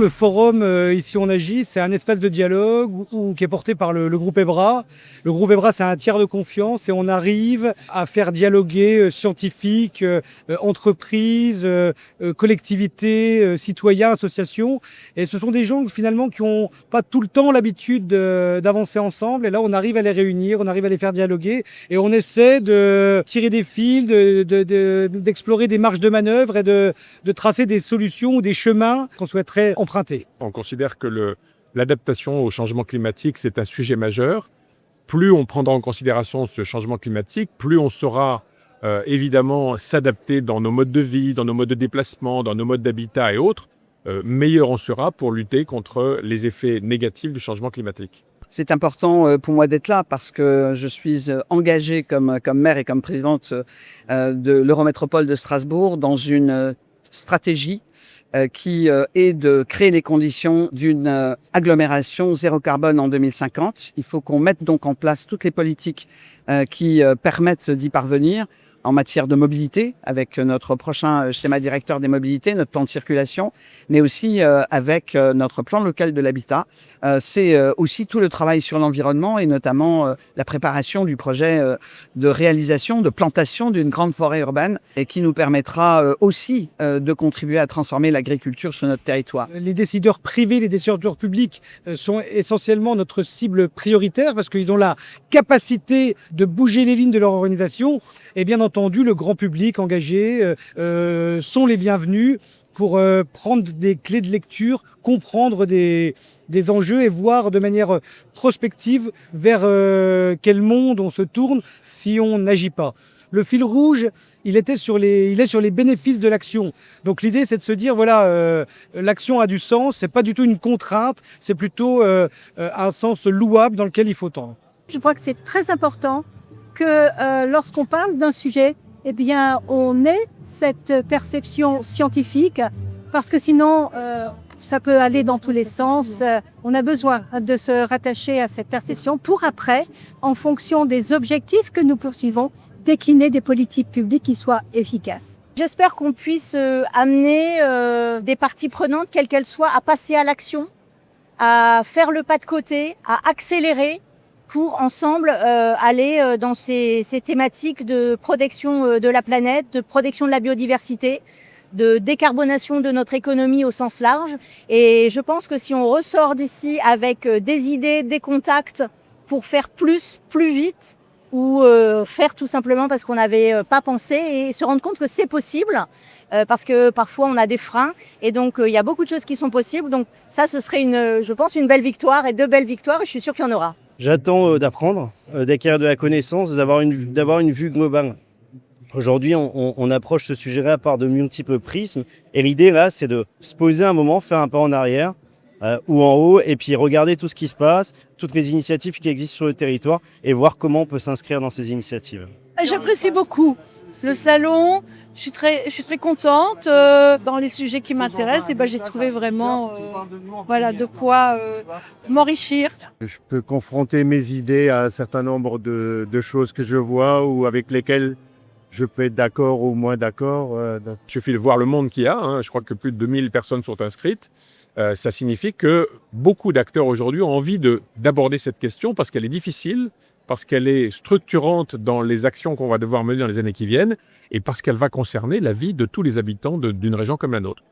Le forum Ici on agit, c'est un espace de dialogue qui est porté par le groupe EBRA. Le groupe EBRA, c'est un tiers de confiance et on arrive à faire dialoguer scientifiques, entreprises, collectivités, citoyens, associations. Et ce sont des gens finalement qui n'ont pas tout le temps l'habitude d'avancer ensemble. Et là, on arrive à les réunir, on arrive à les faire dialoguer et on essaie de tirer des fils, d'explorer des marges de manœuvre et de tracer des solutions ou des chemins qu'on souhaiterait emprunter. On considère que l'adaptation au changement climatique, c'est un sujet majeur. Plus on prendra en considération ce changement climatique, plus on saura évidemment s'adapter dans nos modes de vie, dans nos modes de déplacement, dans nos modes d'habitat et autres, meilleur on sera pour lutter contre les effets négatifs du changement climatique. C'est important pour moi d'être là parce que je suis engagée comme maire et comme présidente de l'Eurométropole de Strasbourg dans une stratégie qui est de créer les conditions d'une agglomération zéro carbone en 2050. Il faut qu'on mette donc en place toutes les politiques qui permettent d'y parvenir en matière de mobilité, avec notre prochain schéma directeur des mobilités, notre plan de circulation, mais aussi avec notre plan local de l'habitat. C'est aussi tout le travail sur l'environnement et notamment la préparation du projet de réalisation, de plantation d'une grande forêt urbaine et qui nous permettra aussi de contribuer à transformer l'agriculture sur notre territoire. Les décideurs privés, les décideurs publics sont essentiellement notre cible prioritaire parce qu'ils ont la capacité de bouger les lignes de leur organisation et bien entendu le grand public engagé sont les bienvenus pour prendre des clés de lecture, comprendre des enjeux et voir de manière prospective vers quel monde on se tourne si on n'agit pas. Le fil rouge, il est sur les bénéfices de l'action. Donc l'idée, c'est de se dire, voilà, l'action a du sens, c'est pas du tout une contrainte, c'est plutôt un sens louable dans lequel il faut tendre. Je crois que c'est très important que lorsqu'on parle d'un sujet, eh bien, on ait cette perception scientifique, parce que sinon, ça peut aller dans tous les sens. On a besoin de se rattacher à cette perception pour après, en fonction des objectifs que nous poursuivons, décliner des politiques publiques qui soient efficaces. J'espère qu'on puisse amener des parties prenantes, quelles qu'elles soient, à passer à l'action, à faire le pas de côté, à accélérer pour ensemble aller dans ces thématiques de protection de la planète, de protection de la biodiversité, de décarbonation de notre économie au sens large. Et je pense que si on ressort d'ici avec des idées, des contacts pour faire plus vite, ou faire tout simplement parce qu'on n'avait pas pensé et se rendre compte que c'est possible parce que parfois on a des freins et donc il y a beaucoup de choses qui sont possibles. Donc ça, ce serait je pense une belle victoire et deux belles victoires et je suis sûre qu'il y en aura. J'attends d'apprendre, d'acquérir de la connaissance, d'avoir une vue globale. Aujourd'hui, on approche ce sujet-là par de multiples prismes et l'idée là, c'est de se poser un moment, faire un pas en arrière ou en haut et puis regarder tout ce qui se passe, toutes les initiatives qui existent sur le territoire et voir comment on peut s'inscrire dans ces initiatives. J'apprécie beaucoup le salon, je suis très contente. Dans les sujets qui m'intéressent, et j'ai trouvé vraiment de quoi m'enrichir. Je peux confronter mes idées à un certain nombre de choses que je vois ou avec lesquelles je peux être d'accord ou moins d'accord. Il suffit de voir le monde qu'il y a. Je crois que plus de 2000 personnes sont inscrites. Ça signifie que beaucoup d'acteurs aujourd'hui ont envie d'aborder cette question parce qu'elle est difficile, parce qu'elle est structurante dans les actions qu'on va devoir mener dans les années qui viennent et parce qu'elle va concerner la vie de tous les habitants d'une région comme la nôtre.